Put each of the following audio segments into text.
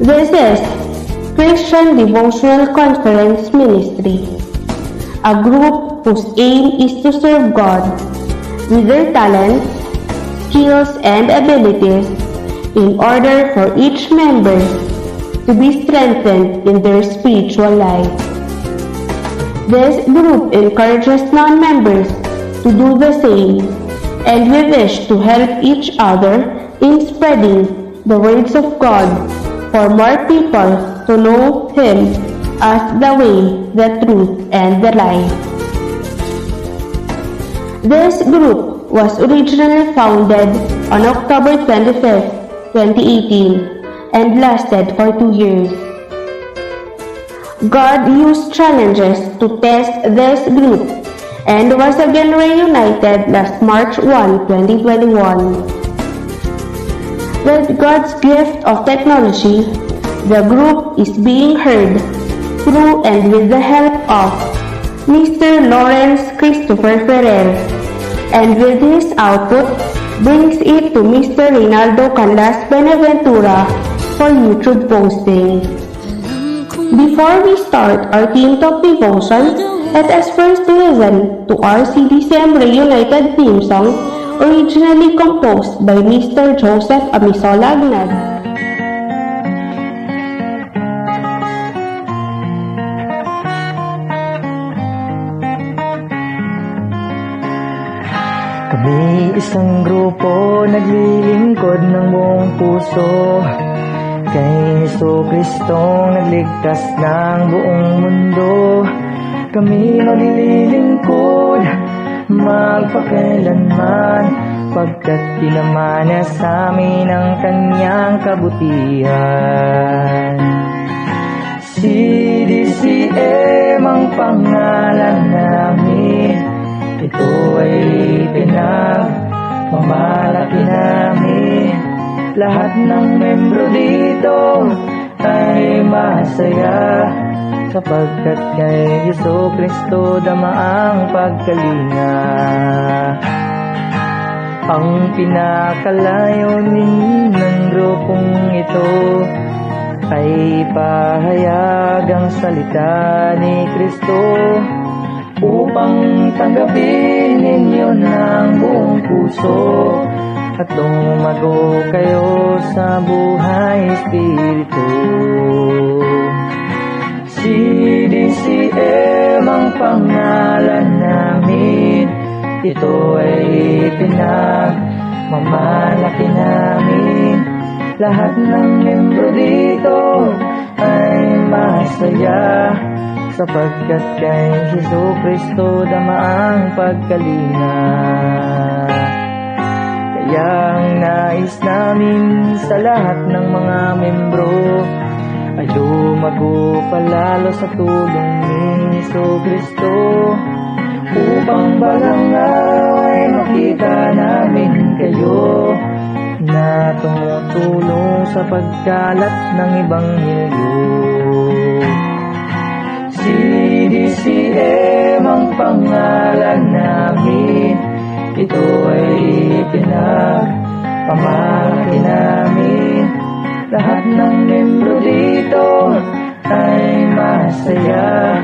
This is Christian Devotional Conference Ministry, a group whose aim is to serve God with their talents, skills, and abilities in order for each member to be strengthened in their spiritual life. This group encourages non-members to do the same, and we wish to help each other in spreading the words of God for more people to know Him as the way, the truth, and the life. This group was originally founded on October 25, 2018 and lasted for 2 years. God used challenges to test this group and was again reunited last March 1, 2021. With God's gift of technology, the group is being heard through and with the help of Mr. Lawrence Christopher Ferrer, and with his output, brings it to Mr. Reynaldo Canlas Benaventura for YouTube posting. Before we start our Teen Talk devotion, let us first listen to our CDCM Reunited theme song, originally composed by Mr. Joseph Amisola Agnad. Kami isang grupo naglilingkod ng buong puso kay Jesucristong nagligtas ng buong mundo. Kami maglilingkod magpakailanman, pagkat tinaman niya sa amin ang kanyang kabutihan. CDCM ang pangalan namin, ito ay pinagmamalaki namin. Lahat ng membro dito ay masaya, sapagkat kay Jesucristo dama ang pagkalinga. Ang pinakalayunin ng grupong ito ay pahayag ang salita ni Kristo, upang tanggapin ninyo ng buong puso at lumago kayo sa buhay espiritu. CDCM ang pangalan namin, ito ay pinagmamalaki namin. Lahat ng membro dito ay masaya, sapagkat kay Jesucristo dama ang pagkalinga. Kaya ang nais namin sa lahat ng mga membro ay lumago palalo sa tulong ni Jesucristo, upang balang araw ay makita namin kayo na tumutulong sa pagkalat ng Ebanghelyo. CDCM ang pangalan namin, ito ay pinagmamalaki namin. Lahat ng membro dito ay masaya,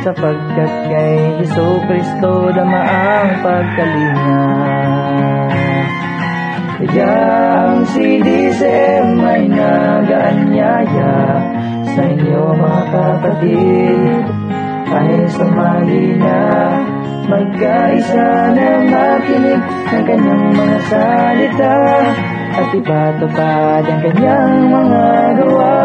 sapagkat kay Jesucristo dama ang pagkalinga. Kaya ang CDCM ay nag-aanyaya sa inyo mga kapatid, ay sumali na magkaisa na makinig ng kanyang mga salita at ipatupad ang kanyang mga gawa.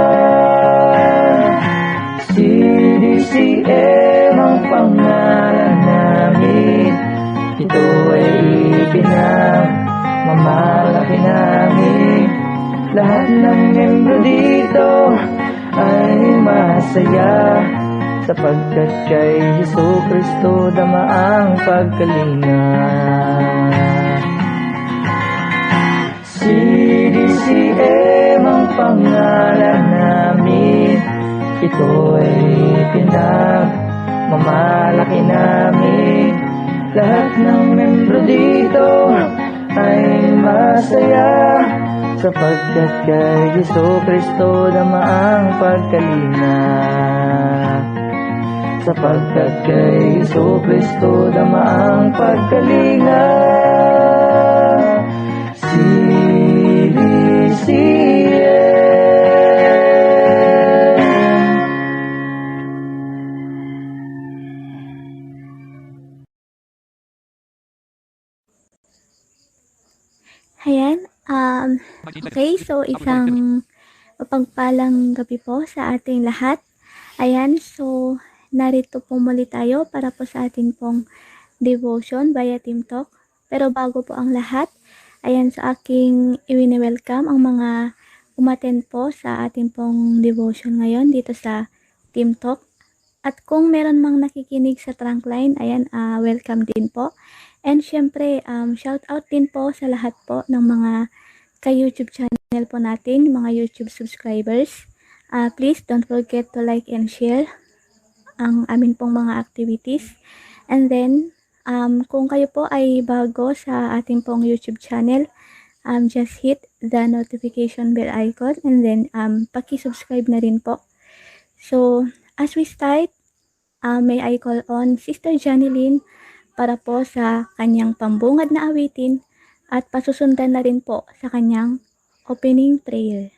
CDCM ang pangalan namin, ito ay pinagmamalaki namin. Lahat ng membro dito ay masaya, sapagkat kay Jesucristo dama ang pagkalinga. CDCM ang pangalan namin, ito ay pinagmamalaki namin. Lahat ng membro dito ay masaya, sapagkat kay Jesu-Kristo dama ang pagkalinga. Sapagkat kay Jesu-Kristo dama ang pagkalinga. Ayan, okay, so isang mapagpalang gabi po sa ating lahat. Ayan, so narito po muli tayo para po sa ating pong devotion via Team Talk. Pero bago po ang lahat, ayan, sa aking i-welcome ang mga umattend po sa ating pong devotion ngayon dito sa Team Talk. At kung meron mang nakikinig sa Trunkline, ayan, welcome din po. And syempre, shout out din po sa lahat po ng mga ka-YouTube channel po natin, mga YouTube subscribers. Please don't forget to like and share ang amin pong mga activities. And then, kung kayo po ay bago sa ating pong YouTube channel, just hit the notification bell icon and then paki-subscribe na rin po. So, as we start, may I call on Sister Janilyn para po sa kanyang pambungad na awitin at pasusundan na rin po sa kanyang opening prayer.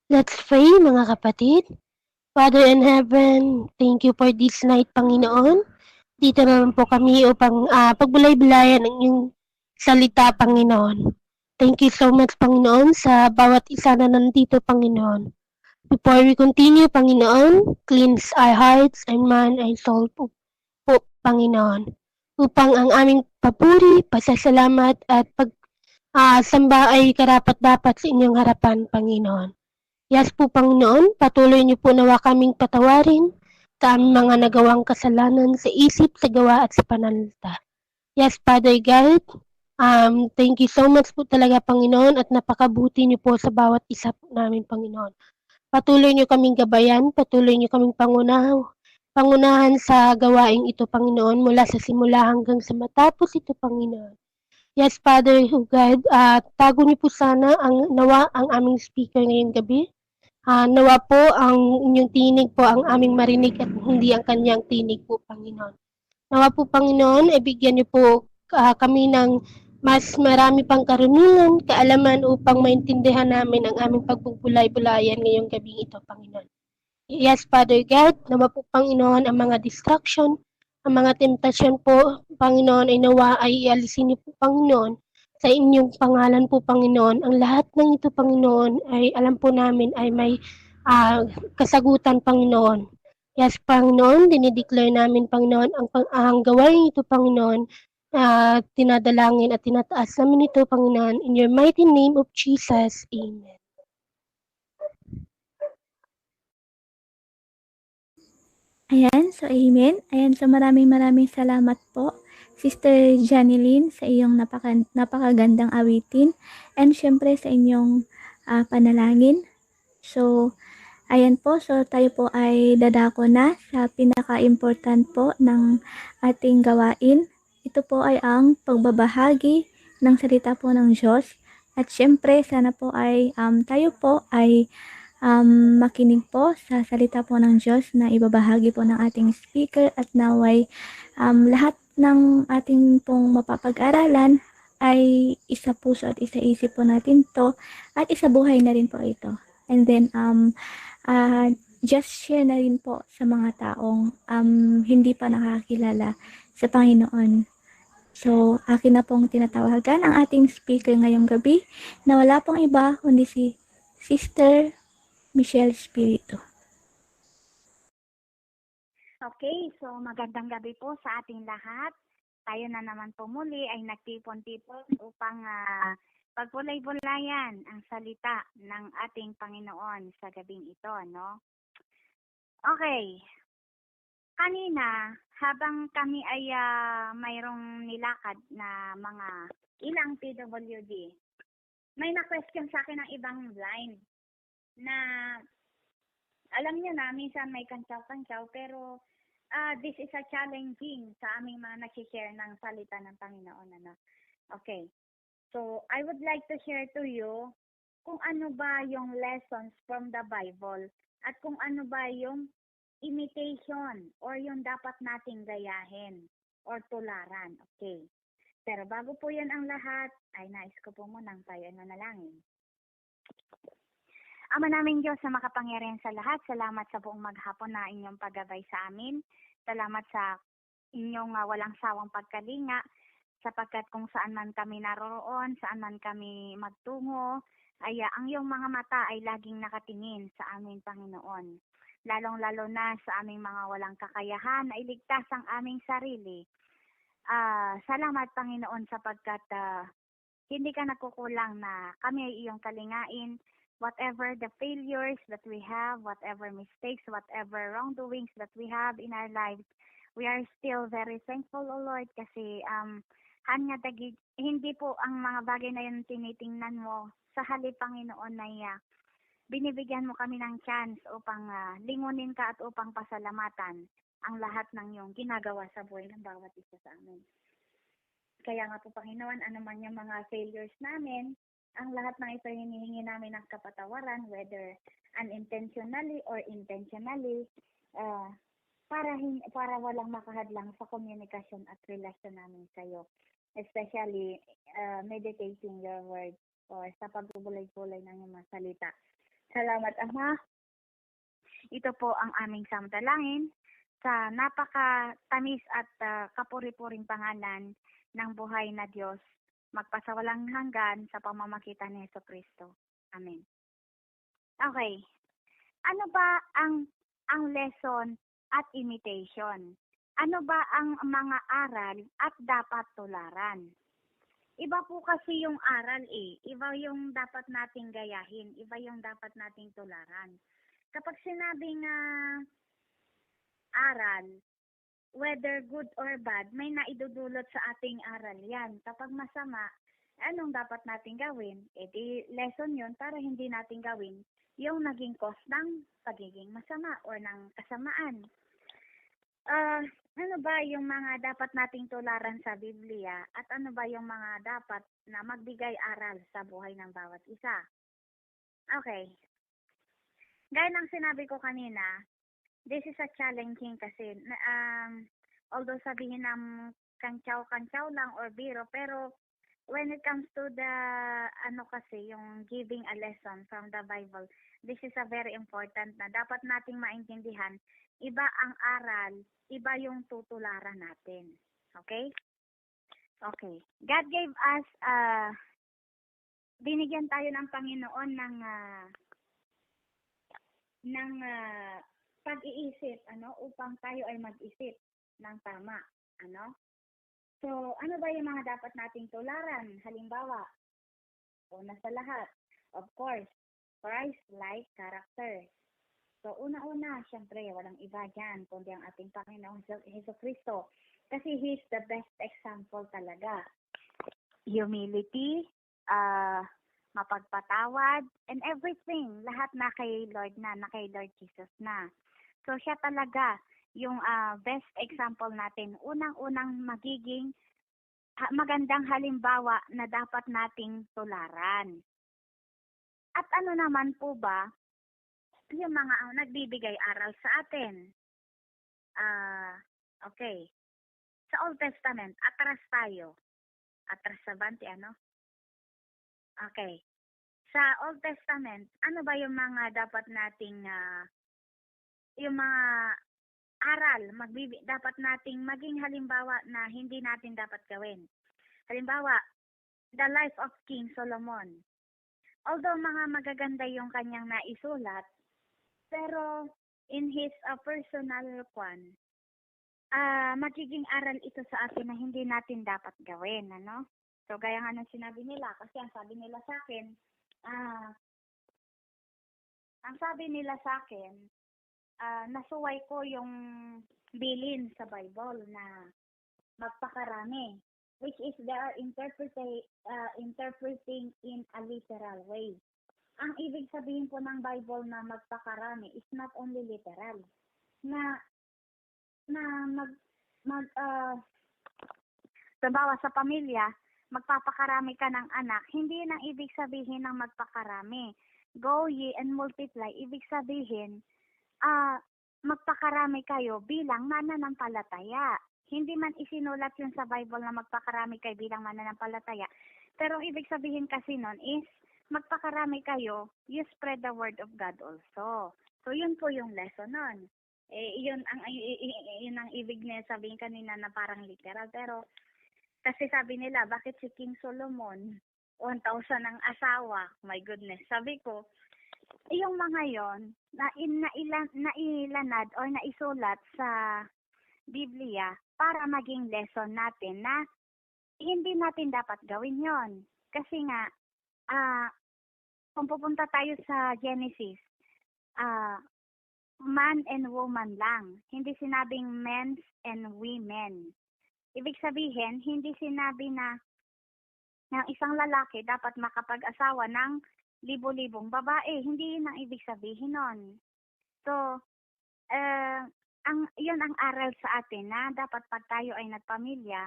Let's pray, mga kapatid. Father in heaven, thank you for this night, Panginoon. Dito naman po kami upang pagbulay-bulayan ng iyong salita, Panginoon. Thank you so much, Panginoon, sa bawat isa na nandito, Panginoon. Before we continue, Panginoon, cleanse our hearts and mind and soul po, Panginoon. Upang ang aming papuri, pasasalamat at samba ay karapat-dapat sa inyong harapan, Panginoon. Yes po, Panginoon, patuloy niyo po nawa kaming patawarin sa aming mga nagawang kasalanan sa isip, sa gawa at sa pananalita. Yes, Father God, thank you so much po talaga, Panginoon, at napakabuti niyo po sa bawat isa po namin, Panginoon. Patuloy niyo kaming gabayan, patuloy niyo kaming pangunahan sa gawaing ito, Panginoon, mula sa simula hanggang sa matapos ito, Panginoon. Yes, Father God, tago niyo po sana nawa ang aming speaker ngayong gabi. Nawa po ang inyong tinig po ang aming marinig at hindi ang kanyang tinig po, Panginoon. Nawa po, Panginoon, bigyan niyo po kami ng mas marami pang karunungan, kaalaman upang maintindihan namin ang aming pagbubulay-bulayan ngayong gabi ito, Panginoon. Yes, Father God, nawa po, Panginoon, ang mga distraction, ang mga temptasyon po, Panginoon, ay nawa ay ialisin niyo po, Panginoon, sa inyong pangalan po, Panginoon. Ang lahat ng ito, Panginoon, ay alam po namin ay may kasagutan, Panginoon. Yes, Panginoon, dinideclare namin, Panginoon, ang gawain ito, Panginoon, tinadalangin at tinataas namin ito, Panginoon. In your mighty name of Jesus, Amen. Ayan, so amen. Ayan, so maraming salamat po, Sister Janeline, sa iyong napakagandang awitin and syempre sa inyong panalangin. So, ayan po, so tayo po ay dadako na sa pinaka-important po ng ating gawain. Ito po ay ang pagbabahagi ng salita po ng Diyos. At syempre, sana po ay tayo po ay makinig po sa salita po ng Diyos na ibabahagi po ng ating speaker at naway lahat ng ating pong mapapag-aralan ay isa puso at isa isip po natin to at isa buhay na rin po ito. And then, just share na rin po sa mga taong hindi pa nakakilala sa Panginoon. So, akin na pong tinatawagan ang ating speaker ngayong gabi na wala pong iba kundi si Sister Michelle Espiritu. Okay, so magandang gabi po sa ating lahat. Tayo na naman po muli ay nagtipon-tipon upang pagpulay-bulayan ang salita ng ating Panginoon sa gabing ito, no? Okay, kanina habang kami ay mayroong nilakad na mga ilang PWD, may na-question sa akin ng ibang blind na alam niyo na minsan may kantsaw-kantsaw pero this is a challenging sa aming mga nag-share ng salita ng Panginoon. Ano? Okay. So, I would like to share to you kung ano ba yung lessons from the Bible at kung ano ba yung imitation or yung dapat nating gayahin or tularan. Okay. Pero bago po yan ang lahat, ay nais ko po munang tayo nanalangin. Ama naming Diyos na makapangyarihan sa lahat, salamat sa buong maghapon na inyong paggabay sa amin. Salamat sa inyong walang sawang pagkalinga, sapagkat kung saan man kami naroroon, saan man kami magtungo, ay ang iyong mga mata ay laging nakatingin sa aming Panginoon. Lalong-lalo na sa aming mga walang kakayahan na iligtas ang aming sarili. Salamat Panginoon sapagkat hindi ka nagkukulang na kami ay iyong kalingain. Whatever the failures that we have, whatever mistakes, whatever wrongdoings that we have in our lives, we are still very thankful, O Lord, kasi hindi po ang mga bagay na yun tinitingnan mo. Sa halip, Panginoon, na binibigyan mo kami ng chance upang lingunin ka at upang pasalamatan ang lahat ng iyong ginagawa sa buhay ng bawat isa sa amin. Kaya nga po, Panginoon, ano man yung mga failures namin, ang lahat ng ito hinihingi namin ng kapatawaran, whether unintentionally or intentionally, para walang makahadlang sa komunikasyon at relasyon namin sa iyo. Especially meditating your word or sa pagbubulay-bulay ng iyong mga salita. Salamat, Ama. Ito po ang aming samdalangin sa napakatamis at kapuri-puring pangalan ng buhay na Diyos, magpasawalang hanggan sa pamamagitan ni Jesucristo. Amen. Okay. Ano ba ang lesson at imitation? Ano ba ang mga aral at dapat tularan? Iba po kasi yung aral Iba yung dapat nating gayahin. Iba yung dapat nating tularan. Kapag sinabing aral, whether good or bad, may naidudulot sa ating aral yan. Kapag masama, anong dapat nating gawin? Di lesson yun para hindi natin gawin yung naging cause ng pagiging masama or ng kasamaan. Ano ba yung mga dapat nating tularan sa Biblia at ano ba yung mga dapat na magbigay aral sa buhay ng bawat isa? Okay. Gaya ng sinabi ko kanina, this is a challenging kasi although sabihin ng kantsaw-kantsaw lang or biro, pero when it comes to the kasi yung giving a lesson from the Bible, this is a very important na dapat nating maintindihan. Iba ang aral, iba yung tutularan natin. Okay? Okay. God gave us binigyan tayo ng Panginoon ng pag-iisip upang tayo ay mag-isip ng tama, So, ano ba yung mga dapat nating tularan? Halimbawa, una sa lahat, of course, Christ-like character. So, una-una, syempre, walang iba dyan, kundi ang ating Panginoong Jesucristo. Kasi He's the best example talaga. Humility, mapagpatawad, and everything. Lahat na kay Lord Jesus na. So, siya talaga yung best example natin. Unang-unang magiging magandang halimbawa na dapat nating tularan. At ano naman po ba yung mga nagbibigay aral sa atin? Okay. Sa Old Testament, atras tayo. Atras sa banti, Okay. Sa Old Testament, ano ba yung mga dapat nating yung mga aral dapat nating maging halimbawa na hindi natin dapat gawin? Halimbawa, the life of King Solomon. Although mga magaganda yung kanyang naisulat, pero in his personal magiging aral ito sa atin na hindi natin dapat gawin, So, gaya nga ng sinabi nila, kasi ang sabi nila sa akin, nasuway ko yung bilin sa Bible na magpakarami, which is they are interpreting in a literal way. Ang ibig sabihin po ng Bible na magpakarami is not only literal, sabawa sa pamilya, magpapakarami ka ng anak, hindi nang ibig sabihin ng magpakarami. Go ye and multiply, ibig sabihin, magpakarami kayo bilang mananampalataya. Hindi man isinulat yun sa Bible na magpakarami kayo bilang mananampalataya. Pero ibig sabihin kasi nun is, magpakarami kayo, you spread the word of God also. So yun po yung lesson nun. Yun ang ibig niya sabihin kanina na parang literal. Pero kasi sabi nila, bakit si King Solomon 1,000 ang asawa? My goodness. Sabi ko, yung mga yon nailanad or naisulat sa Biblia para maging lesson natin na hindi natin dapat gawin yon. Kasi nga, kung pupunta tayo sa Genesis, man and woman lang. Hindi sinabing men and women. Ibig sabihin, hindi sinabi na ng isang lalaki dapat makapag-asawa ng libo-libong babae. Hindi yun ang ibig sabihin nun. So, yun ang aral sa atin na dapat pag tayo ay nagpamilya,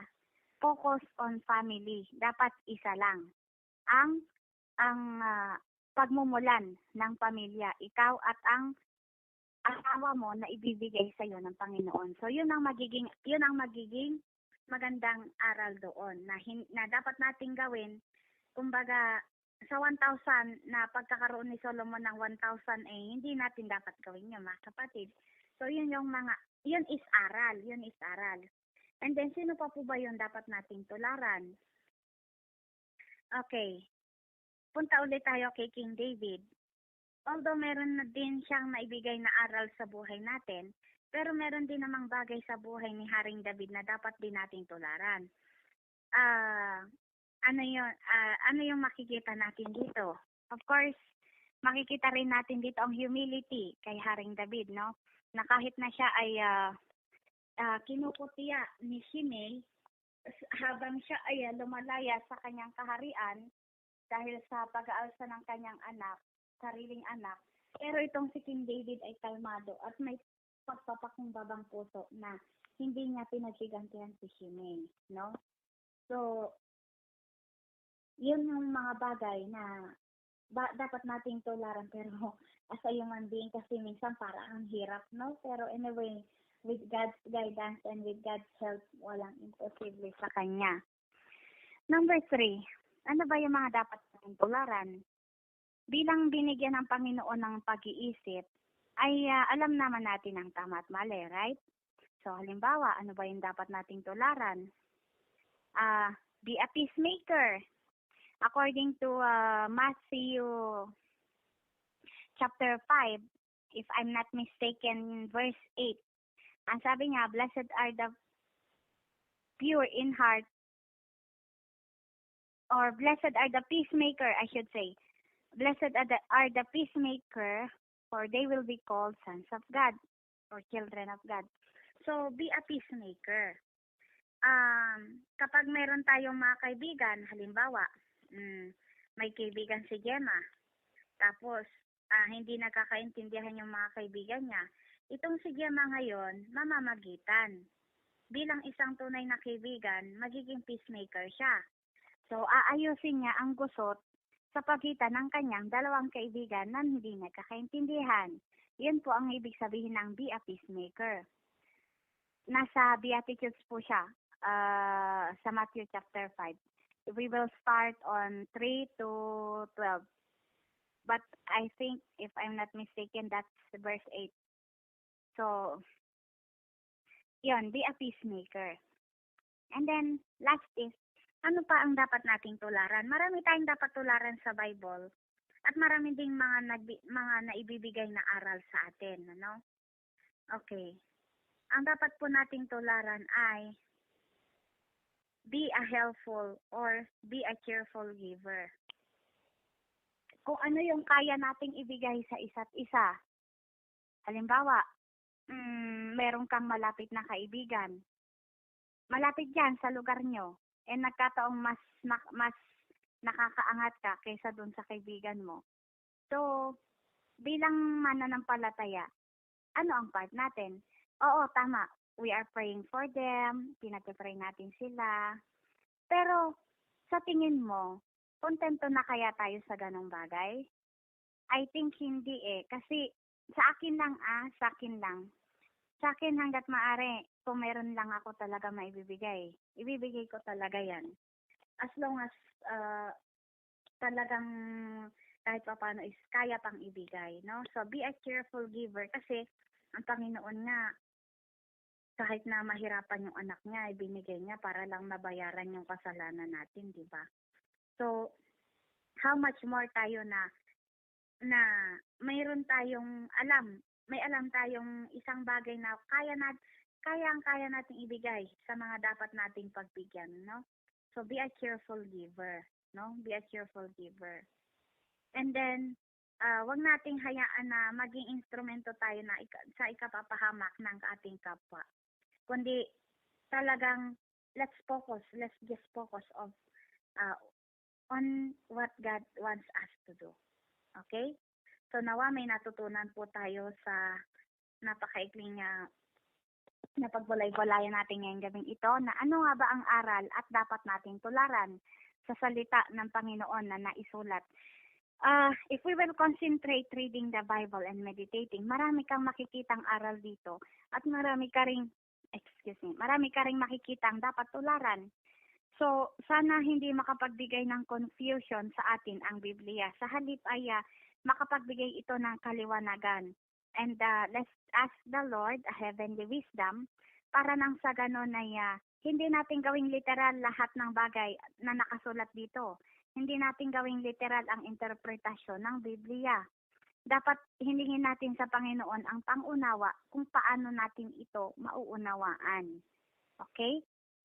focus on family. Dapat isa lang. Ang pagmumulan ng pamilya, ikaw at ang asawa mo na ibibigay sa iyo ng Panginoon. So yun ang magiging magandang aral doon na dapat nating gawin. Kumbaga, sa 1,000 na pagkakaroon ni Solomon ng 1,000 hindi natin dapat gawin yun, mga kapatid. So yun is aral, And then sino pa po ba yun dapat nating tularan? Okay, punta ulit tayo kay King David. Although meron na din siyang naibigay na aral sa buhay natin, pero meron din namang bagay sa buhay ni Haring David na dapat din nating tularan. Ano yung makikita natin dito? Of course, makikita rin natin dito ang humility kay Haring David, no? Na kahit na siya ay kinuputiya ni Shimei habang siya ay lumalaya sa kanyang kaharian dahil sa pag-aalsa ng kanyang sariling anak. Pero itong si King David ay kalmado at may pagpapakumbabang puso na hindi niya pinagsigantihan si Shimei, no? So, yun yung mga bagay na dapat nating tularan, pero as a human being kasi minsan parang ang hirap, no? Pero anyway, with God's guidance and with God's help, walang imposible sa Kanya. Number 3, ano ba yung mga dapat nating tularan? Bilang binigyan ng Panginoon ng pag-iisip, ay alam naman natin ang tama at mali, right? So, halimbawa, ano ba yung dapat nating tularan? Be a peacemaker. According to Matthew chapter 5, if I'm not mistaken, verse 8, ang sabi nga, blessed are the pure in heart, or blessed are the peacemaker, I should say. Blessed are the peacemaker, for they will be called sons of God, or children of God. So, be a peacemaker. Kapag meron tayong mga kaibigan, halimbawa, may kaibigan si Gemma, tapos hindi nakakaintindihan yung mga kaibigan niya, itong si Gemma ngayon, mamamagitan. Bilang isang tunay na kaibigan, magiging peacemaker siya. So, aayusin niya ang gusot sa pagitan ng kanyang dalawang kaibigan na hindi nagkakaintindihan. Yun po ang ibig sabihin ng be a peacemaker. Nasa Beatitudes po siya sa Matthew chapter 5. We will start on 3 to 12. But I think, if I'm not mistaken, that's verse 8. So, yun, be a peacemaker. And then, last is, ano pa ang dapat nating tularan? Marami tayong dapat tularan sa Bible at marami ding mga naibibigay na aral sa atin, ano? Okay. Ang dapat po nating tularan ay be a helpful or be a cheerful giver. Kung ano yung kaya nating ibigay sa isa't isa. Halimbawa, meron kang malapit na kaibigan. Malapit yan sa lugar nyo. Nagkataong mas nakakaangat ka kaysa dun sa kaibigan mo. So, bilang mananampalataya, ano ang part natin? Oo, tama. We are praying for them. Pinag-pray natin sila. Pero, sa tingin mo, kontento na kaya tayo sa ganong bagay? I think hindi Kasi, sa akin lang. Sa akin hanggat maaari, kung meron lang ako talaga maibibigay, ibibigay ko talaga yan. As long as talagang kahit pa paano is kaya pang ibigay, no? So, be a cheerful giver kasi ang Panginoon nga, kahit na mahirapan yung anak niya, ibinigay niya para lang mabayaran yung kasalanan natin, di ba? So, how much more tayo na mayroon tayong may alam tayong isang bagay na kaya nating ibigay sa mga dapat nating pagbigyan, no? So, be a cheerful giver, no? Be a cheerful giver. And then, wag nating hayaan na maging instrumento tayo na sa ikapapahamak ng ating kapwa. Kundi, talagang, let's just focus on what God wants us to do. Okay? So, nawa may natutunan po tayo sa napakaikling na pagbulay-bulayan natin ngayong gabing ito na ano nga ba ang aral at dapat nating tularan sa salita ng Panginoon na naisulat. If we will concentrate reading the Bible and meditating, marami kang makikitang aral dito at marami ka ring makikitang dapat tularan. So, sana hindi makapagbigay ng confusion sa atin ang Biblia. Sa halip ay makapagbigay ito ng kaliwanagan. And let's ask the Lord a heavenly wisdom para nang sa ganon ay hindi natin gawing literal lahat ng bagay na nakasulat dito. Hindi natin gawing literal ang interpretasyon ng Biblia. Dapat hilingin natin sa Panginoon ang pangunawa kung paano natin ito mauunawaan. Okay?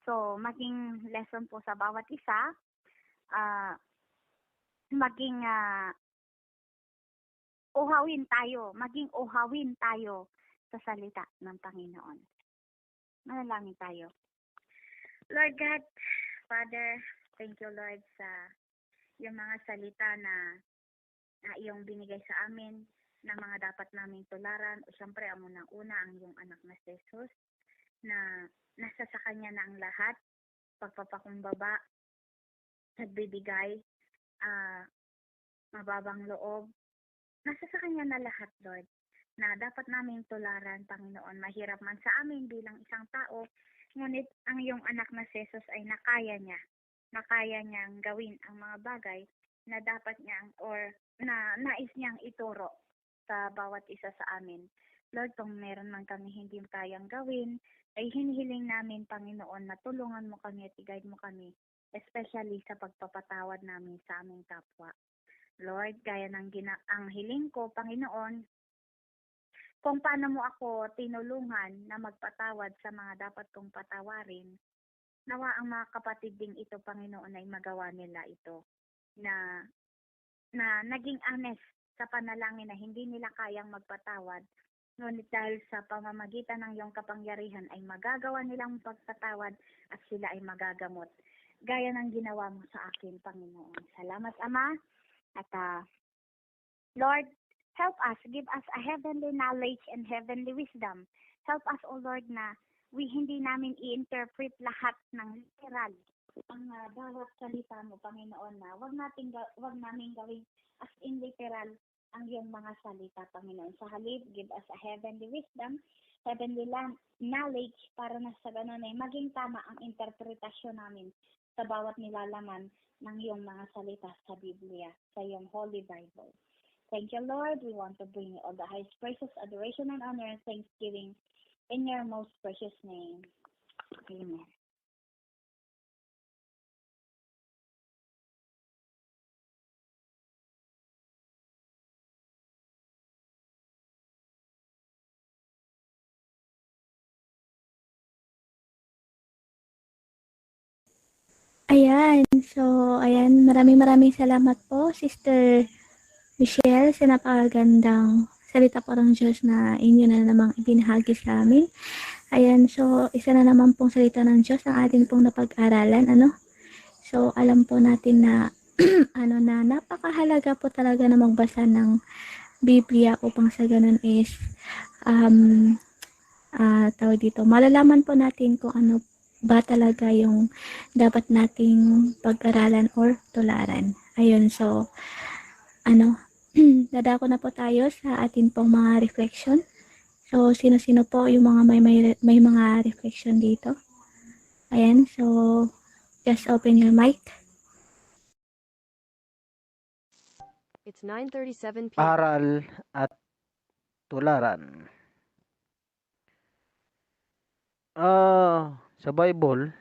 So, maging lesson po sa bawat isa, maging uhawin tayo sa salita ng Panginoon. Manalangin tayo. Lord God, Father, thank you Lord sa yung mga salita na iyong binigay sa amin na mga dapat naming tularan. O siyempre, ang unang-una ang iyong anak na si Jesus na nasa sa kanya na ang lahat, pagpapakumbaba, nagbibigay, mababang loob. Nasa sa kanya na lahat, Lord, na dapat naming tularan, Panginoon. Mahirap man sa amin bilang isang tao, ngunit ang iyong anak na si Jesus ay nakaya niyang gawin ang mga bagay na dapat niyang or na nais niyang ituro sa bawat isa sa amin. Lord, kung meron man kami hindi kayang gawin, ay hinihiling namin, Panginoon, na tulungan mo kami at i-guide mo kami, especially sa pagpapatawad namin sa aming kapwa. Lord, gaya ng ang hiling ko, Panginoon, kung paano mo ako tinulungan na magpatawad sa mga dapat kong patawarin, nawa ang mga kapatid ding ito, Panginoon, ay magawa nila ito. Na naging honest sa panalangin na hindi nila kayang magpatawad, ngunit dahil sa pamamagitan ng iyong kapangyarihan ay magagawa nilang pagpatawad at sila ay magagamot. Gaya ng ginawa mo sa akin, Panginoon. Salamat, Ama. At Lord, help us, give us a heavenly knowledge and heavenly wisdom. Help us, O Lord, na hindi namin i-interpret lahat ng literal ang bawat salita mo, Panginoon, na wag namin gawing as in literal ang iyong mga salita, Panginoon. Sa halip, give us a heavenly wisdom, heavenly knowledge, para na sa ganun ay maging tama ang interpretasyon namin sa bawat nilalaman ng iyong mga salita sa Biblia, sa iyong Holy Bible. Thank you, Lord. We want to bring you all the highest praises, adoration, and honor and thanksgiving in your most precious name. Amen. Ayan, maraming salamat po, Sister Michelle, sa napakagandang salita po ng Diyos na inyo na namang ibinahagi sa amin. Ayan, so isa na naman pong salita ng Diyos ang ating pong napag-aralan, So, alam po natin na na napakahalaga po talaga na magbasa ng Biblia upang sa ganun is tawag dito, malalaman po natin kung ano ba talaga yung dapat nating pag-aralan or tularan. Ayun, so dadako na po tayo sa atin pong mga reflection. So, sino-sino po yung mga may mga reflection dito? Ayan, so just open your mic. It's 9:37 p.m. Aral at tularan. Sa Bible,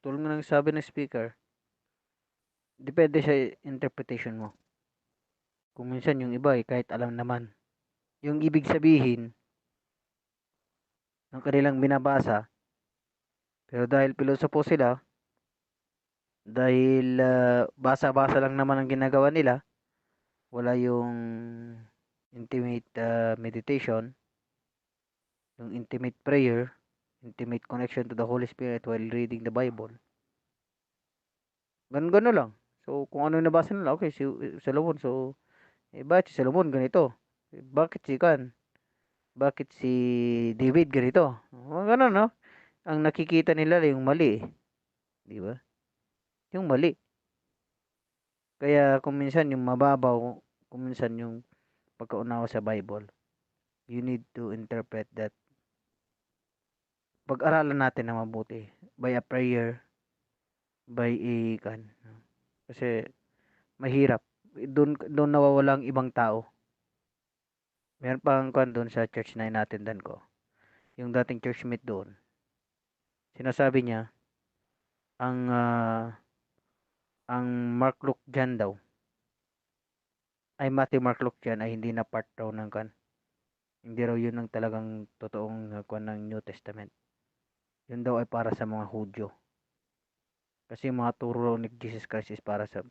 tulad ng sabi ng speaker, depende sa interpretation mo. Kung minsan yung iba kahit alam naman yung ibig sabihin ng kanilang binabasa, pero dahil pilosopo sila, dahil basa-basa lang naman ang ginagawa nila, wala yung intimate meditation, yung intimate prayer, intimate connection to the Holy Spirit while reading the Bible. Ganun lang. So, kung ano yung nabasa nila, okay, si Solomon. So, bakit si Solomon ganito? Bakit si Kan? Bakit si David ganito? Ganun, no? Ang nakikita nila yung mali. Di ba? Yung mali. Kaya, kung minsan yung mababaw, kung minsan yung pagkaunawa sa Bible, you need to interpret that. Pag-aralan natin na mabuti by a prayer, by kasi mahirap. Doon nawawala ang ibang tao. Meron pang kwan doon sa church na inatendan ko. Yung dating churchmate doon. Sinasabi niya, ang ang Mark Luke dyan daw, ay Matthew Mark Luke dyan ay hindi na part daw ng kwan. Hindi raw yun ang talagang totoong kwan ng New Testament. Yun daw ay para sa mga Hudyo. Kasi yung mga turo ni Jesus Christ is para sa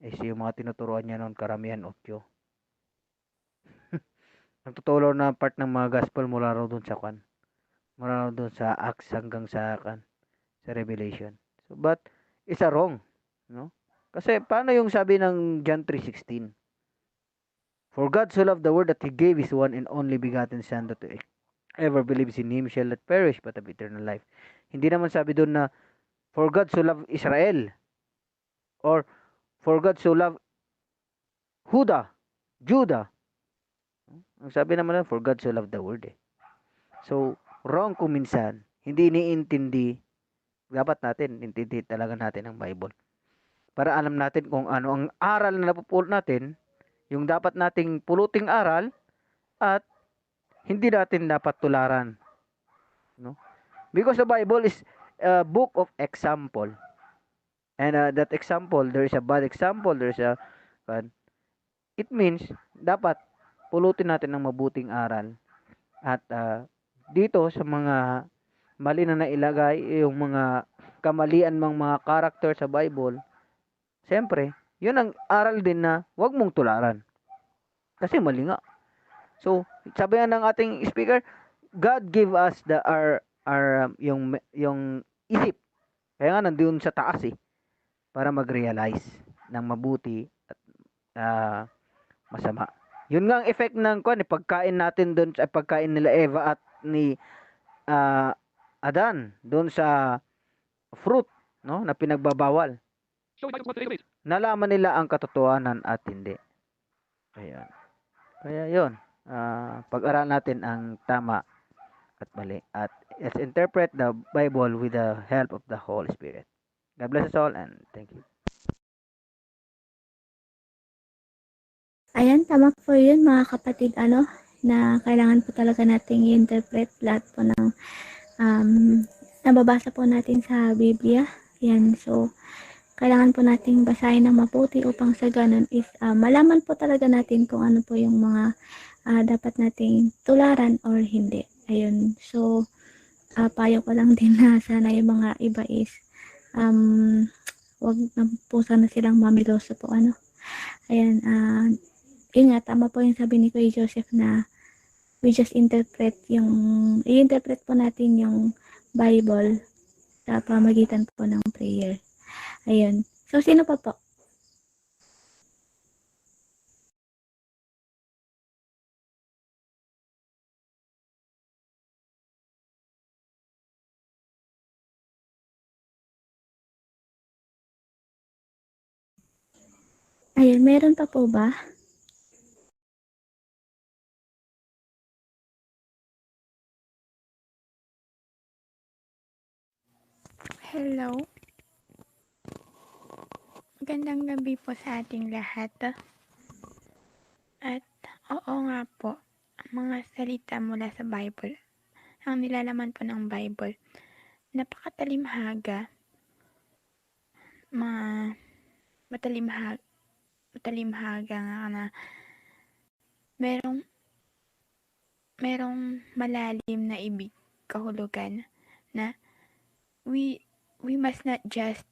yung mga tinuturuan niya noon karamihan 8. Ang totoo na part ng mga gospel mula raw doon sa kwan. Mula raw doon sa Acts hanggang sa kwan, sa Revelation. So, but it's a wrong, no? Kasi paano yung sabi ng John 3:16? For God so loved the world that He gave His one and only begotten Son that ever believes in Him shall not perish but have eternal life. Hindi naman sabi doon na for God so loved Israel or for God so loved Judah. Ang sabi naman for God so loved the world eh. So, wrong kung minsan, hindi iniintindi, dapat natin, intindi talaga natin ang Bible. Para alam natin kung ano ang aral na napupulot natin, yung dapat nating puluting aral, at hindi natin dapat tularan. No? Because the Bible is a book of example. And that example, there is a bad example, there is a, it means, dapat pulutin natin ng mabuting aral. At dito sa mga mali na nailagay, yung mga kamalian mga character sa Bible, siyempre, yun ang aral din na huwag mong tularan. Kasi mali nga. So, sabi ng ating speaker, God give us yung isip. Kaya nga nandoon sa taas para mag-realize ng mabuti at masama. Yun nga ang effect ng pagkain natin doon sa pagkain nila Eva at ni Adan doon sa fruit, no, na pinagbabawal. Nalaman nila ang katotohanan at hindi. Kaya yun, pag-aralan natin ang tama at mali. At let's interpret the Bible with the help of the Holy Spirit. God bless us all and thank you. Ayan, tama po yun mga kapatid, na kailangan po talaga nating i-interpret lahat po ng nababasa po natin sa Biblia. Yan, so, kailangan po nating basahin ng mabuti upang sa ganun is malaman po talaga natin kung ano po yung mga dapat nating tularan or hindi. Ayun, so, payo ko lang din na sana yung mga iba is wag na po sana silang mamiloso po, Ayan, yun nga, tama po yung sabi ni Kuya Joseph na we just i-interpret po natin yung Bible sa pamagitan po ng prayer. Ayun. So, sino pa po? Ayun, meron pa po ba? Hello. Magandang gabi po sa ating lahat. At oo nga po, ang mga salita mula sa Bible, ang nilalaman po ng Bible, napakatalimhaga, matalimhaga nga na merong malalim na ibig kahulugan na we must not just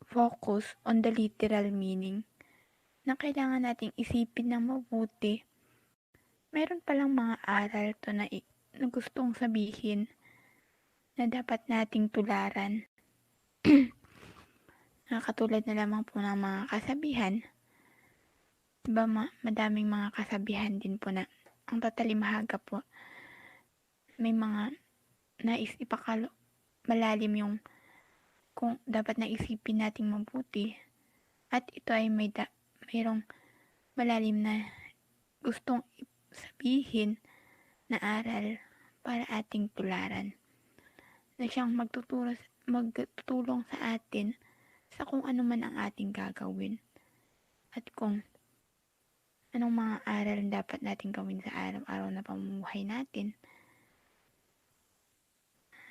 focus on the literal meaning na kailangan nating isipin ng mabuti. Meron palang mga aral to na gustong sabihin na dapat nating tularan. Katulad na lamang po ng mga kasabihan. Diba madaming mga kasabihan din po na ang tatalimhaga po. May mga nais malalim yung kung dapat na isipin nating mabuti. At ito ay mayroong malalim na gustong sabihin na aral para ating tularan. Na siyang magtutulong sa atin sa kung ano man ang ating gagawin at kung anong mga aral ang dapat natin gawin sa araw-araw na pamumuhay natin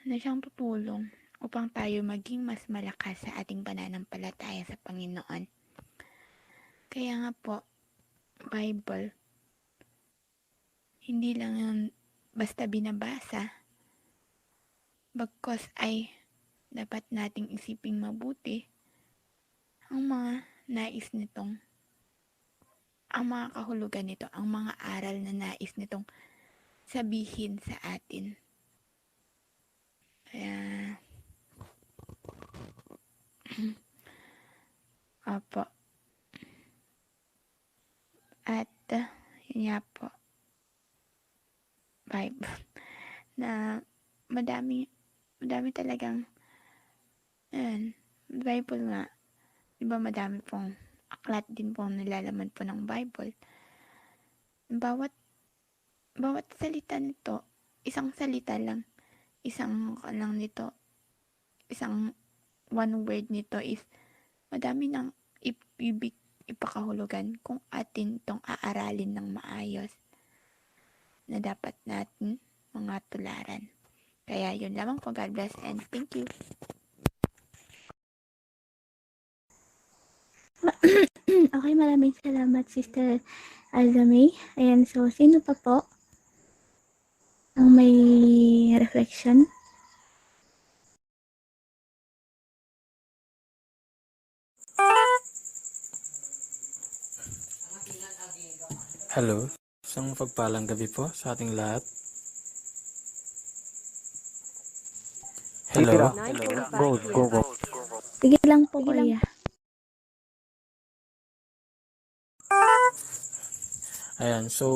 na siyang tutulong upang tayo maging mas malakas sa ating pananampalataya sa Panginoon. Kaya nga po, Bible, hindi lang yun basta binabasa, bagkos ay dapat nating isiping mabuti ang mga nais nitong, ang mga kahulugan nito, ang mga aral na nais nitong sabihin sa atin. Kaya, opo. At, yun nga po, Bible, na madami talagang, Bible nga, diba madami pong aklat din pong nilalaman po ng Bible. Bawat salita nito, isang salita lang, isang one word nito is madami ng ibig ipakahulugan kung atin itong aaralin ng maayos na dapat natin mga tularan. Kaya yun lamang po. God bless and thank you. Okay, maraming salamat, Sister Alzamay. Ayan, so sino pa po ang may reflection? Hello, isang pagpalang gabi po sa ating lahat. Hello. 9:45 p.m. Sige lang po, Kuya. Ayan, so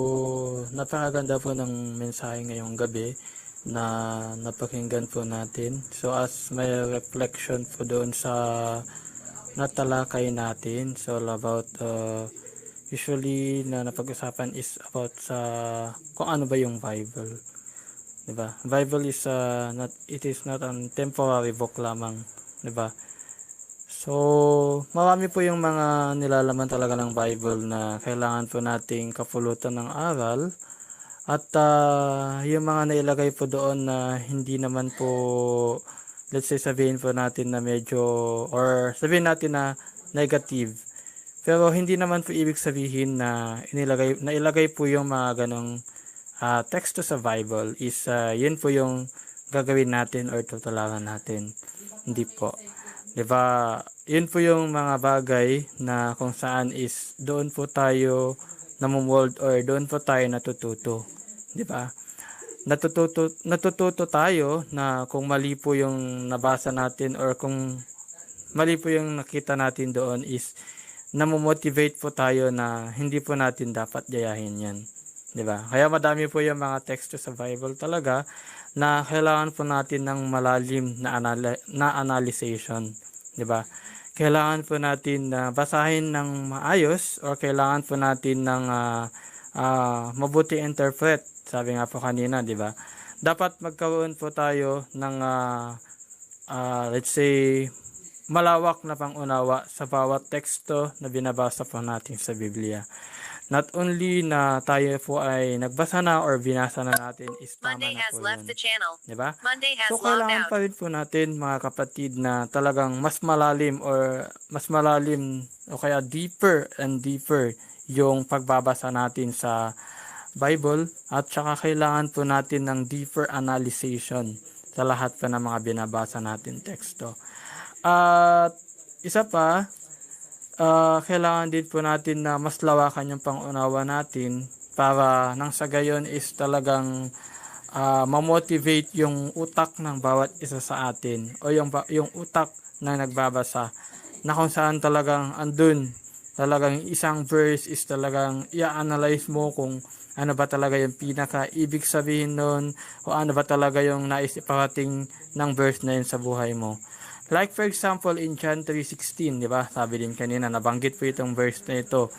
napakaganda po ng mensahe ngayong gabi na napakinggan po natin. So as may reflection po doon sa natalakay natin, so all about usually na napag-usapan is about sa kung ano ba yung Bible. Diba? Bible is it is not a temporary book lamang, diba? So, marami po yung mga nilalaman talaga ng Bible na kailangan po nating kapulutan ng aral at yung mga nailagay po doon na hindi naman po, let's say sabihin po natin na medyo, or sabihin natin na negative. Pero hindi naman po ibig sabihin na nailagay po yung mga ganong teksto sa Bible is yun po yung gagawin natin or tutularan natin. Hindi po. Diba? Yun po yung mga bagay na kung saan is doon po tayo namumold or doon po tayo natututo. Diba? Natututo tayo na kung mali po yung nabasa natin or kung mali po yung nakita natin doon is namomotivate po tayo na hindi po natin dapat gayahin yan. Diba? Kaya madami po yung mga teksto sa Bible talaga na kailangan po natin ng malalim na analyzation. Diba? Kailangan po natin basahin ng maayos or kailangan po natin ng mabuti interpret. Sabi nga po kanina, diba? Dapat magkaroon po tayo ng let's say malawak na pangunawa sa bawat teksto na binabasa po natin sa Biblia. Not only na tayo po ay nagbasa na or binasa na natin is tama na po yun. Diba? So, kailangan pa rin po natin mga kapatid na talagang mas malalim o kaya deeper and deeper yung pagbabasa natin sa Bible at saka kailangan po natin ng deeper analyzation sa lahat pa ng mga binabasa natin teksto. At isa pa, kailangan din po natin na mas lawakan yung pangunawa natin para nang sa gayon is talagang mamotivate yung utak ng bawat isa sa atin o yung utak na nagbabasa na kung saan talagang andun talagang isang verse is talagang i-analyze mo kung ano ba talaga yung pinaka ibig sabihin nun o ano ba talaga yung nais iparating ng verse na yun sa buhay mo. Like for example in John 3:16, di ba? Sabi din kanina, nabanggit po itong verse na ito.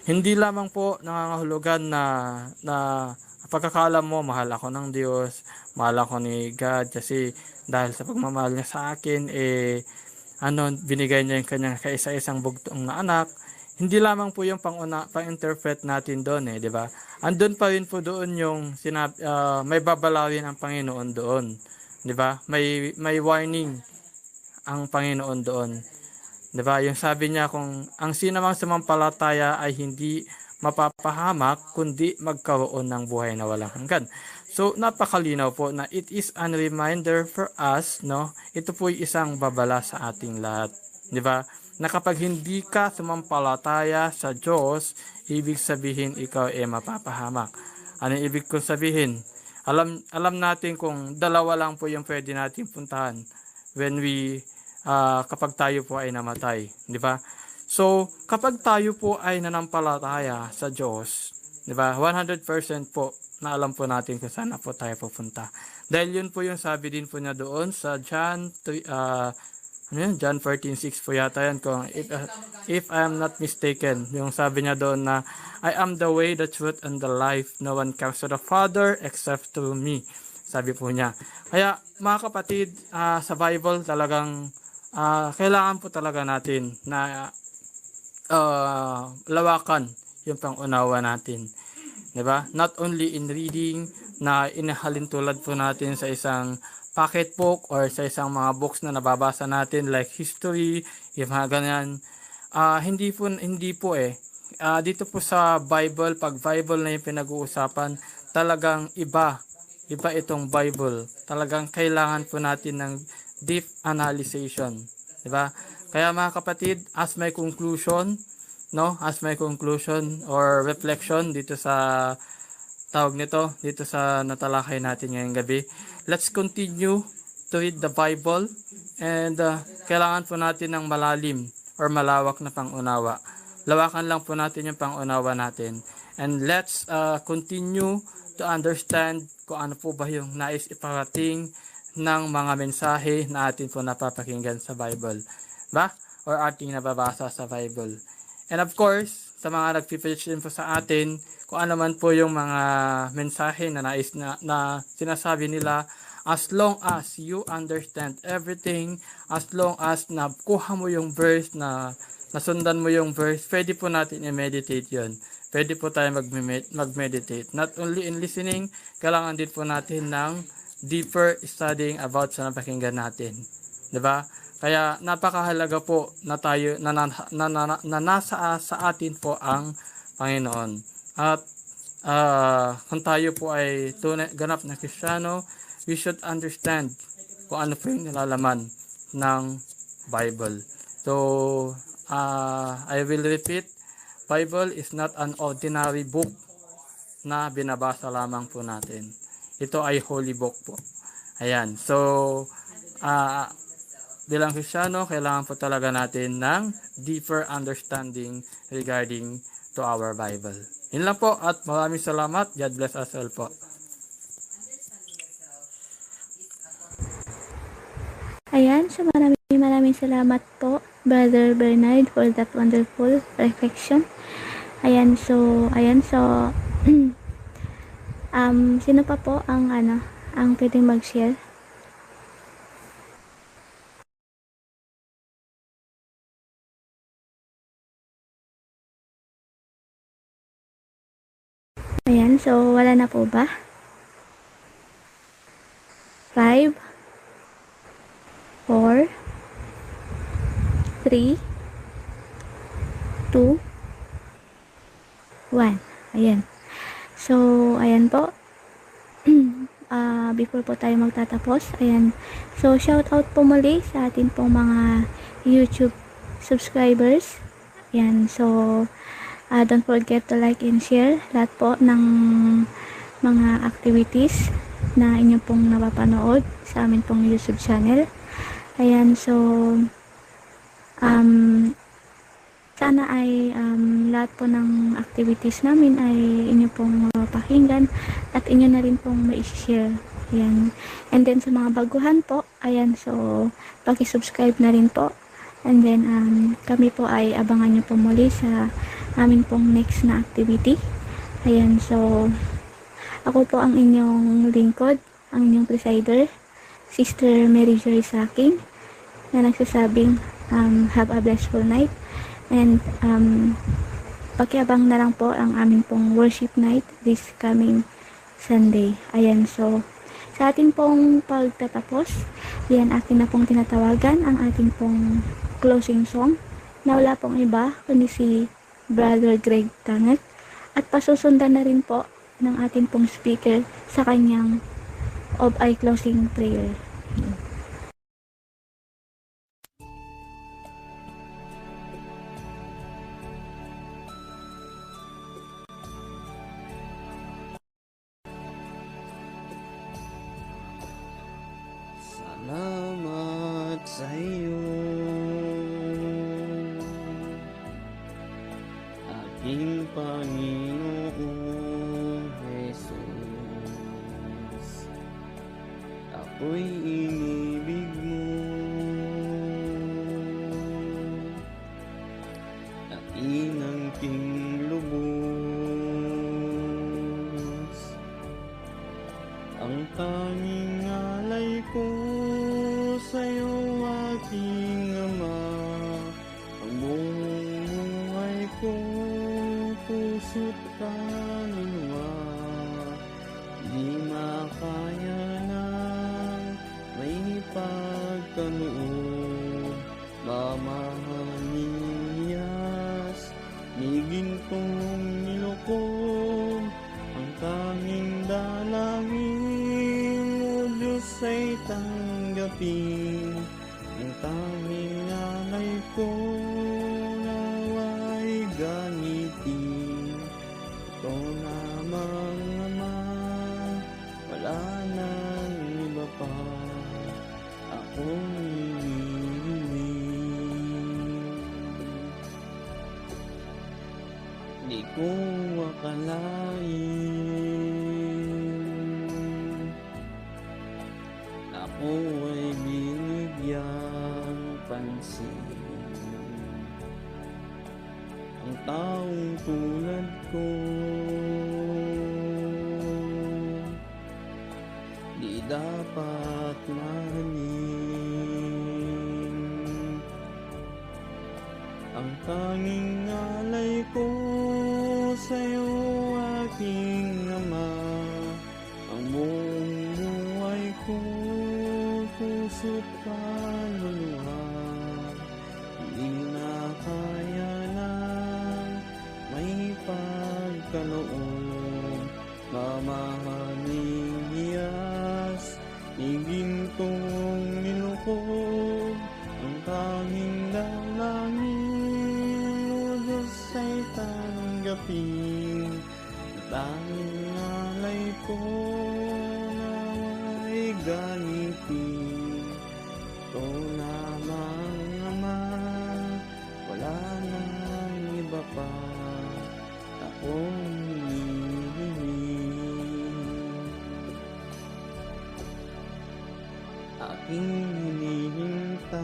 Hindi lamang po nangangahulugan na pagkakaalam mo, mahal ako ng Diyos, mahal ako ni God kasi dahil sa pagmamahal niya sa akin, binigay niya yung kanyang kaisa-isang bugtong na anak. Hindi lamang po yung pang-interpret natin doon di ba? Andun pa rin po doon yung may babalawin ang Panginoon doon, di ba? May warning ang Panginoon doon. 'Di ba? Yung sabi niya kung ang sinamang sumampalataya ay hindi mapapahamak kundi magkaroon ng buhay na walang hanggan. So napakalinaw po na it is a reminder for us, no? Ito po ay isang babala sa ating lahat, 'di ba? Na kapag hindi ka sumampalataya sa Diyos, ibig sabihin ikaw ay mapapahamak. Ano ibig kong sabihin? Alam natin kung dalawa lang po yung pwede natin puntahan when kapag tayo po ay namatay, di ba? So, kapag tayo po ay nanampalataya sa Diyos, di ba? 100% po na alam po natin kung saan po tayo pupunta. Dahil yun po yung sabi din po niya doon sa John 14:6 po yata yan, kung if I am not mistaken, yung sabi niya doon na I am the way, the truth, and the life. No one comes to the Father except through me. Sabi po niya. Kaya mga kapatid, sa Bible talagang kailangan po talaga natin na lawakan yung pangunawa natin. 'Di ba? Not only in reading na inahalin tulad po natin sa isang pocketbook or sa isang mga books na nababasa natin like history, yung mga ganyan. Hindi po dito po sa Bible, pag Bible na yung pinag-uusapan, talagang iba itong Bible. Talagang kailangan po natin ng deep analyzation, di ba? Kaya mga kapatid, as my conclusion or reflection dito sa dito sa natalakay natin ngayong gabi, let's continue to read the Bible and kailangan po natin ng malalim or malawak na pangunawa. Lawakan lang po natin yung pangunawa natin, and let's continue to understand kung ano po ba yung nais iparating ng mga mensahe na atin po napapakinggan sa Bible, ba? Or ating nababasa sa Bible. And of course, sa mga nagpipreach din po sa atin, kung ano man po yung mga mensahe na nais na sinasabi nila, as long as you understand everything, as long as nakuha mo yung verse, nasundan mo yung verse, pwede po natin i-meditate yun. Pwede po tayo mag-meditate. Not only in listening, kailangan din po natin ng deeper studying about sa napakinggan natin. 'Di ba? Kaya napakahalaga po na tayo na nasa sa atin po ang Panginoon. At kung tayo po ay ganap na Kristiyano, we should understand kung ano po yung nilalaman ng Bible. So, I will repeat, Bible is not an ordinary book na binabasa lamang po natin. Ito ay holy book po. Ayan. So, bilang Kristiyano, kailangan po talaga natin ng deeper understanding regarding to our Bible. Yun lang po at maraming salamat. God bless us all po. Ayan, so maraming salamat po, Brother Bernard, for that wonderful reflection. Ayan, so sino pa po ang pwedeng mag-share? Ayan, so wala na po ba? 5, 4, 3, 2, 1. Ayan. So, ayan po. Before po tayo magtatapos, ayan. So, shout out po muli sa atin pong mga YouTube subscribers. Ayan. So, don't forget to like and share lahat po ng mga activities na inyo pong napapanood sa amin pong YouTube channel. Ayan. So, sana ay lahat po ng activities namin ay inyo pong mapakinggan at inyo na rin pong ma-share. Ayan. And then sa mga baguhan po, ayan, so paki-subscribe na rin po. And then kami po ay abangan nyo po muli sa amin pong next na activity. Ayan, so ako po ang inyong lingkod, ang inyong presider, Sister Mary Joy Saking, na nagsasabing have a blissful night. And pakiabang na lang po ang aming pong worship night this coming Sunday. Ayan, so sa ating pong pagtatapos, yan akin na pong tinatawagan ang ating pong closing song na wala pong iba kundi si Brother Greg Tanget, at pasusundan na rin po ng ating pong speaker sa kanyang of eye closing prayer. Salamat sa iyo, aking Panginoong Jesus. Ako'y inibig mo, at inangking lubos. Ang tanging alay ko sa'yo, aking Ama, ang buong buhay ko, puso't kaluluwa, di makaya ng may pagkaloob, mamahaniyas, ni gintong nilokob, ang tanging dalangin mo, Diyos, ay tanggapin. Ang tanging alay ko, nawa'y gamitin. Ito lamang, Ama, wala nang iba pa akong hinihiling. Di ko akalain ako ay binigyang pansin. Ang taong tulad ko, di dapat mahalin. Ang tanging alay ko sa'yo, aking Ama, ang buong buhay ko, puso't kaluluwa, hindi na kaya ng may pagkaloob, mamahaling hiyas, igintong nilukob, ang tanging dalangin mo, Diyos, ay tanggapin. Tanging alay ko, nawa'y gamitin. Ito lamang, Ama, wala nang iba pa akong hinihiling. Aking hinihintay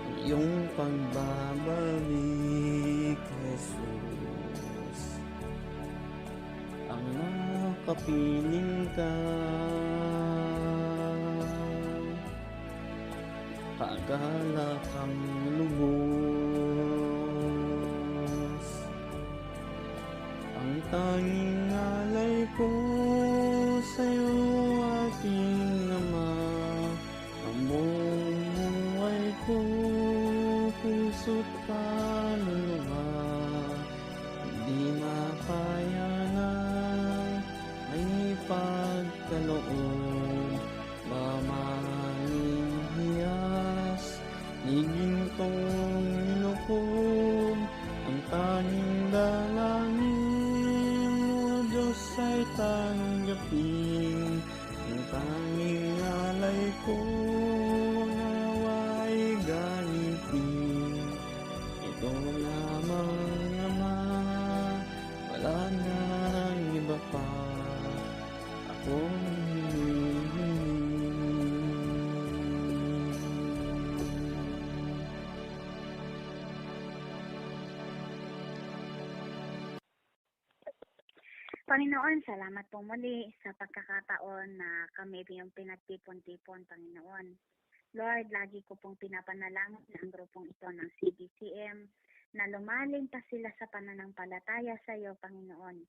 ang iyong pagbabalik, Jesus. Ang makapiling ka, kagalak ang lubos. Ang tanging alay ko sa'yo, aking Ama, ang buong buhay ko, puso't kaluluwa, hindi makaya ng may pagkaloob, mamahaling hiyas, ni gintong nilukob, ang tanging dalangin mo, Diyos, ay tanggapin. Ang tanging alay ko, nawa'y gamitin. Ito lamang, Ama, wala nang iba pa akong Panginoon, salamat po muli sa pagkakataon na kami yung pinagtipon-tipon, Panginoon. Lord, lagi ko pong pinapanalangin ang grupong ito ng CDCM na lumalim pa sila sa pananampalataya sa iyo, Panginoon.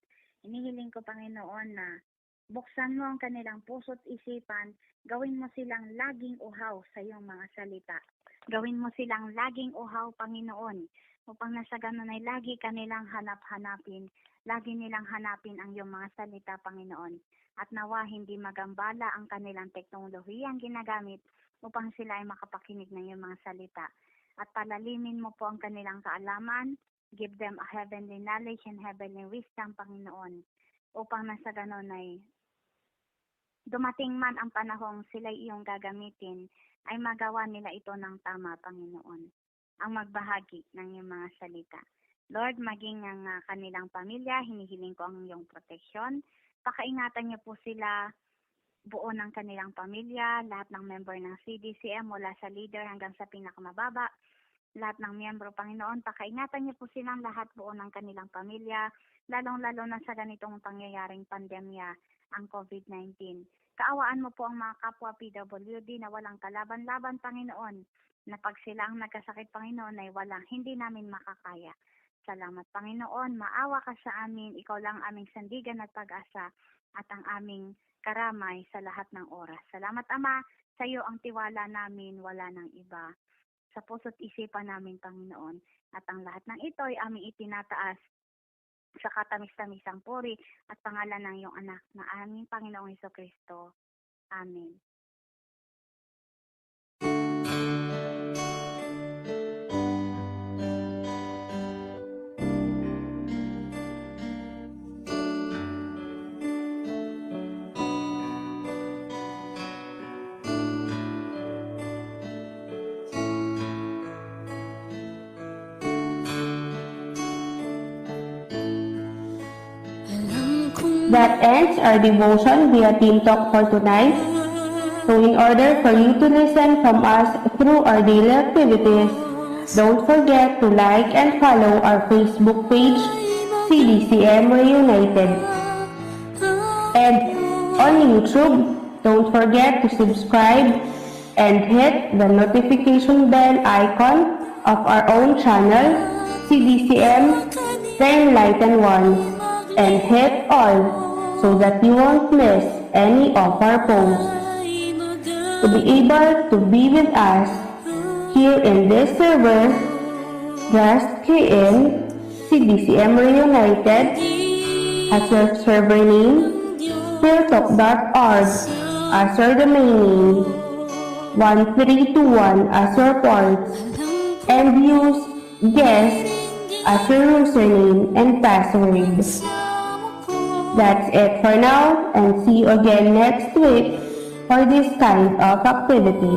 Inihiling ko, Panginoon, na buksan mo ang kanilang puso't isipan, gawin mo silang laging uhaw sa iyong mga salita. Gawin mo silang laging uhaw, Panginoon, upang nasa ganun ay lagi kanilang hanap-hanapin, lagi nilang hanapin ang iyong mga salita, Panginoon. At nawa hindi magambala ang kanilang teknolohiyang ginagamit upang sila ay makapakinig ng iyong mga salita. At palalimin mo po ang kanilang kaalaman, give them a heavenly knowledge and heavenly wisdom, Panginoon, upang nasa ganun ay dumating man ang panahong sila iyong gagamitin, ay magawa nila ito ng tama, Panginoon, ang magbahagi ng iyong mga salita. Lord, maging ang kanilang pamilya, hinihiling ko ang iyong proteksyon. Pakaingatan niyo po sila, buo ng kanilang pamilya, lahat ng member ng CDCM, mula sa leader hanggang sa pinakamababa, lahat ng miyembro, Panginoon, pakaingatan niyo po silang lahat, buo ng kanilang pamilya, lalong-lalo na sa ganitong pangyayaring pandemya, ang COVID-19. Kaawaan mo po ang mga kapwa PWD na walang kalaban-laban, Panginoon, na pag sila ang nagkasakit, Panginoon, ay hindi namin makakaya. Salamat, Panginoon, maawa ka sa amin, ikaw lang aming sandigan at pag-asa at ang aming karamay sa lahat ng oras. Salamat, Ama, sa iyo ang tiwala namin, wala nang iba. Sa puso't isipan namin, Panginoon, at ang lahat ng ito ay aming itinataas sa katamis-tamisang puri at pangalan ng iyong anak na aming Panginoong Hesukristo. Amen. That ends our devotion via Team Talk for tonight. So in order for you to listen from us through our daily activities, don't forget to like and follow our Facebook page, CDCM Reunited. And on YouTube, don't forget to subscribe and hit the notification bell icon of our own channel, CDCM The Enlightened Ones, and hit all so that you won't miss any of our posts. To be able to be with us here in this server, just key in CDCM Reunited as your server name, Philtalk.org as your domain name, 1321 as your port, and use guest as your username and password. That's it for now, and see you again next week for this kind of activity.